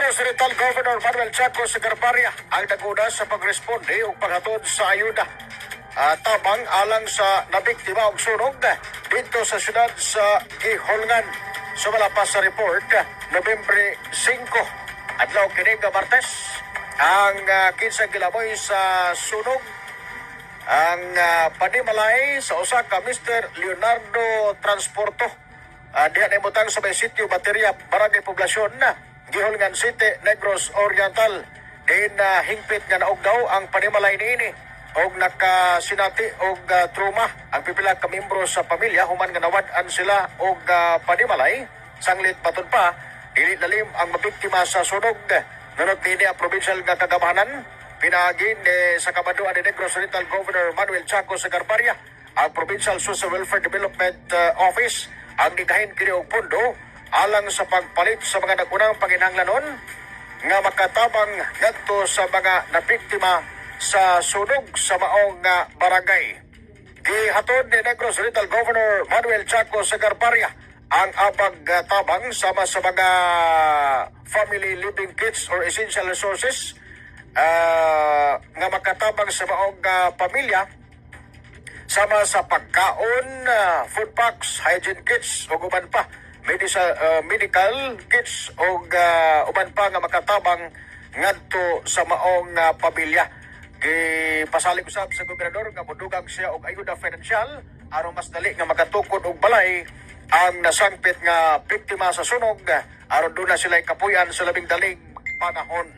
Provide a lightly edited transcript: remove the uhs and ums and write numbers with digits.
Negros Oriental Governor Manuel Chaco Segarbarria ang naguna sa pagresponde o paghatod sa ayuda tabang alang sa nabiktima og sunog dito sa syudad sa Giholngan. Sumalapas sa report, Nobyembre 5, adlaw kini nga Martes, ang kinsang gilamoy sa sunog ang panimalay sa usa ka Mr. Leonardo Transporto. Diha na imutang sa may sitio Bateria, Barangay Poblasyon na Giholngan City, Negros Oriental. Din hingpit nga naog daw ang panimalay niini og nakasinati og trauma ang pipila ka miyembro sa pamilya human nga nawad-an sila og panimalay. Sanglit patun pa dili lalim ang mabiktima sa sunog. Ngunit niini ang provincial nga kagamahanan pinagin sa kabaduan ni Negros Oriental Governor Manuel Chaco Segarbarria ang Provincial Social Welfare Development Office ang nikahin kini og pundo alang sa pagpalit sa mga nagunang panginahanglanon nga makatabang ngadto sa mga nabiktima sa sunog sa maong barangay. Gihatod ni Negros Oriental Governor Manuel Chaco Segarbarria ang abag tabang sama sa mga family living kits or essential resources nga makatabang sa maong pamilya sama sa pagkaon, food packs, hygiene kits o uban pa medical kits o uban pa nga makatabang ngadto sa maong pamilya. Gipasalig usab sa gobernador nga modugang siya og ayuda financial aron mas dali nga makatukod og balay ang nasangpit nga biktima sa sunog aron doon na sila kapuyan sa labing daling panahon.